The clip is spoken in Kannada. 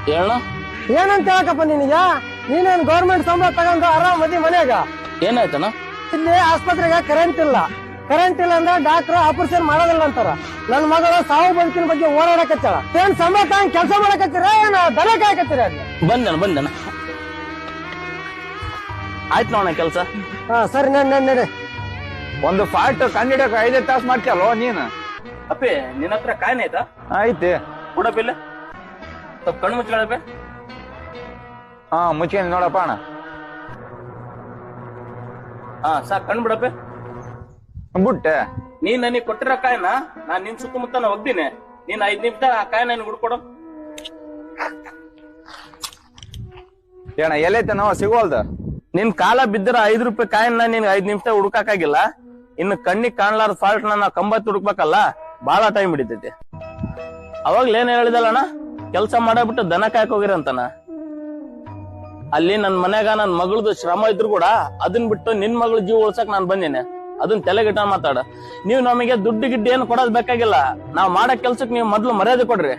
ಹೇಳ ಏನಂತ ಹೇಳಕಪ್ಪ ನಿನಗ? ನೀನೇನ್ ಗೌರ್ಮೆಂಟ್ ಸಂಬಳ ತಗೊಂಡು ಆರಾಮ್ ಮದಿ ಮನ್ಯಾಗ. ಏನಾಯ್ತನ? ಇಲ್ಲಿ ಆಸ್ಪತ್ರೆಗೆ ಕರೆಂಟ್ ಇಲ್ಲ ಅಂದ್ರೆ ಡಾಕ್ಟರ್ ಆಪರೇಷನ್ ಮಾಡೋದಿಲ್ಲ ಅಂತಾರ. ನನ್ ಮಗಳು ಸಾವು ಬದುಕಿನ ಬಗ್ಗೆ ಹೋರಾಡಕತ್ತಾಳ. ಏನ್ ಸಂಬಳ ತಗೊಂಡ್ ಕೆಲಸ ಮಾಡಕತ್ತೀರ ಏನ ದನ ಕಾಯಕತ್ತೀರ? ಬಂದನ ಆಯ್ತು ನೋಡ ಕೆಲ್ಸ. ಹಾ ಸರಿ ನಡಿ. ಒಂದು ಫಾಲ್ಟ್ ಕಂಡಿಡಕ್ 5 ತಾಸು ಮಾಡ್ತೀಯಲ್ಲೋ ನೀನ್. ಅಪ್ಪಿ ನಿನ್ನ ಹತ್ರ ಕಾಯಿನ ಆಯ್ತಾ? ಐತಿ ಕೊಡಪ್ಪಿಲ್ಲ ಸ್ವಲ್ಪ ಕಣ್ಣು ಮುಚ್ಕೊಳಪ್ಪೆ. ಹಾ ಮುಚ್ಕೊಂಡ್ ನೋಡಪ್ಪ ಅಣ್ಣ. ಹಾ ಸಾಕ್ ಕಣ್ ಬಿಡಪ್ಪೆ. ಬಿಟ್ಟೆ ನೀನ್ ನನಗ್ ಕೊಟ್ಟಿರೋ ಕಾಯಿನ ನಾನ್ ನಿನ್ ಸುತ್ತಮುತ್ತ ಹೋಗ್ತೀನಿ. ನೀನ್ 5 ನಿಮಿಷ ಆ ಕಾಯಿ ನನ್ ಹುಡ್ಕೊಡು. ಏನ ಎಲ್ಲೈತೆ ನಾವು ಸಿಗೋಲ್ದ. ನಿನ್ ಕಾಲ ಬಿದ್ದಿರ 5 ರೂಪಾಯಿ ಕಾಯಿನ ನಿನ್ 5 ನಿಮಿಷ ಹುಡುಕಾಗಿಲ್ಲ. ಇನ್ನು ಕಣ್ಣಿಗೆ ಕಾಣ್ಲಾರ ಫಾಲ್ಟ್ ನಾವು 90 ಹುಡುಕ್ಬೇಕಲ್ಲ, ಬಾಳ ಟೈಮ್ ಹಿಡಿತೈತಿ. ಅವಾಗ್ಲ ಏನ್ ಹೇಳಿದಲ್ಲಣ್ಣ, ಕೆಲ್ಸ ಮಾಡಬಿಟ್ಟು ದನ ಕಾಯಕ್ ಹೋಗಿರಂತಾನ. ಅಲ್ಲಿ ನನ್ ಮನ್ಯಾಗ ನನ್ ಮಗಳದು ಶ್ರಮ ಇದ್ರು ಕೂಡ ಅದನ್ ಬಿಟ್ಟು ನಿನ್ ಮಗಳ ಜೀವ ಉಳ್ಸಕ್ ನಾನ್ ಬಂದೇನೆ. ಅದನ್ನ ತಲೆಗಿಟ್ಟ ಮಾತಾಡ. ನೀವ್ ನಮಗೆ ದುಡ್ಡು ಗಿಡ್ಡು ಏನು ಕೊಡೋದ್ ಬೇಕಾಗಿಲ್ಲ. ನಾವ್ ಮಾಡೋ ಕೆಲ್ಸಕ್ ನೀವು ಮೊದ್ಲು ಮರ್ಯಾದೆ ಕೊಡ್ರಿ.